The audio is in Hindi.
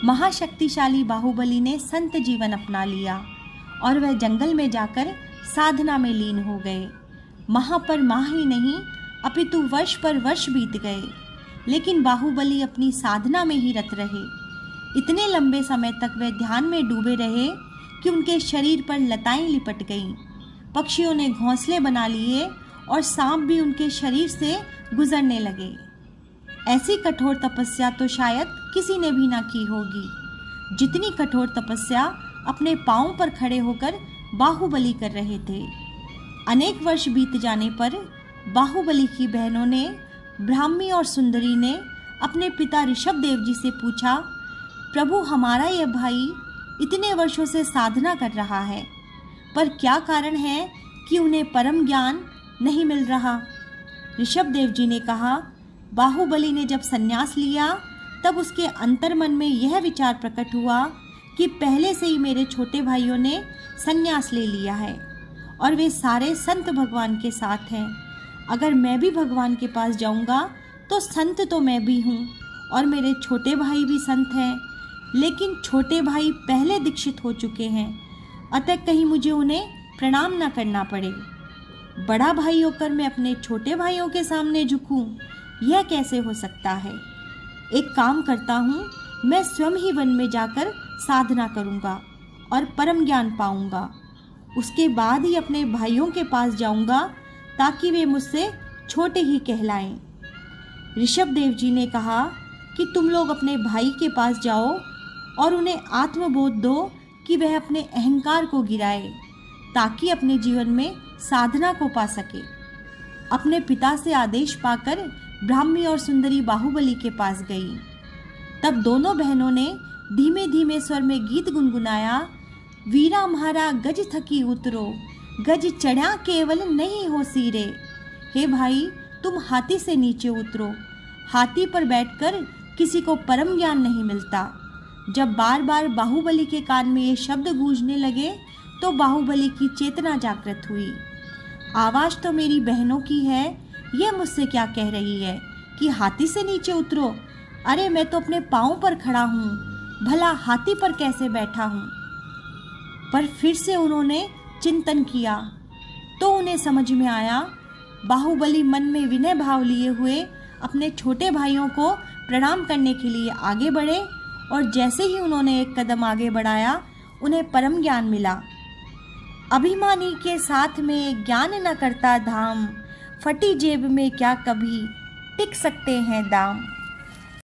महाशक्तिशाली बाहुबली ने संत जीवन अपना लिया और वह जंगल में जाकर साधना में लीन हो गए। माह पर माह ही नहीं अपितु वर्ष पर वर्ष बीत गए, लेकिन बाहुबली अपनी साधना में ही रत रहे। इतने लंबे समय तक वे ध्यान में डूबे रहे कि उनके शरीर पर लताएं लिपट गईं। पक्षियों ने घोंसले बना लिए और सांप भी उनके शरीर से गुजरने लगे। ऐसी कठोर तपस्या तो शायद किसी ने भी ना की होगी, जितनी कठोर तपस्या अपने पांवों पर खड़े होकर बाहुबली कर रहे थे। अनेक वर्ष बीत जाने पर बाहुबली की बहनों ने, ब्राह्मी और सुंदरी ने अपने पिता ऋषभ देव जी से पूछा, प्रभु, हमारा यह भाई इतने वर्षों से साधना कर रहा है, पर क्या कारण है कि उन्हें परम ज्ञान नहीं मिल रहा। ऋषभ देव जी ने कहा, बाहुबली ने जब संन्यास लिया तब उसके अंतर्मन में यह विचार प्रकट हुआ कि पहले से ही मेरे छोटे भाइयों ने संन्यास ले लिया है और वे सारे संत भगवान के साथ हैं। अगर मैं भी भगवान के पास जाऊंगा तो संत तो मैं भी हूँ और मेरे छोटे भाई भी संत हैं, लेकिन छोटे भाई पहले दीक्षित हो चुके हैं, अतः कहीं मुझे उन्हें प्रणाम न करना पड़े। बड़ा भाई होकर मैं अपने छोटे भाइयों के सामने झुकूं, यह कैसे हो सकता है। एक काम करता हूँ, मैं स्वयं ही वन में जाकर साधना करूँगा और परम ज्ञान पाऊँगा। उसके बाद ही अपने भाइयों के पास जाऊँगा ताकि वे मुझसे छोटे ही कहलाएं। ऋषभ देव जी ने कहा कि तुम लोग अपने भाई के पास जाओ और उन्हें आत्मबोध दो कि वह अपने अहंकार को गिराए ताकि अपने जीवन में साधना को पा सके। अपने पिता से आदेश पाकर ब्राह्मी और सुंदरी बाहुबली के पास गई। तब दोनों बहनों ने धीमे धीमे स्वर में गीत गुनगुनाया, वीरा म्हारा गज थकी उतरो, गज चढ़ा केवल नहीं हो सीरे। हे भाई, तुम हाथी से नीचे उतरो। हाथी पर बैठकर किसी को परम ज्ञान नहीं मिलता। जब बार बार बाहुबली के कान में ये शब्द गूंजने लगे तो बाहुबली की चेतना जागृत हुई। आवाज़ तो मेरी बहनों की है, यह मुझसे क्या कह रही है कि हाथी से नीचे उतरो। अरे मैं तो अपने पाँव पर खड़ा हूँ, भला हाथी पर कैसे बैठा हूँ। पर फिर से उन्होंने चिंतन किया तो उन्हें समझ में आया। बाहुबली मन में विनय भाव लिए हुए अपने छोटे भाइयों को प्रणाम करने के लिए आगे बढ़े और जैसे ही उन्होंने एक कदम आगे बढ़ाया, उन्हें परम ज्ञान मिला। अभिमानी के साथ में ज्ञान न करता धाम, फटी जेब में क्या कभी टिक सकते हैं दाम।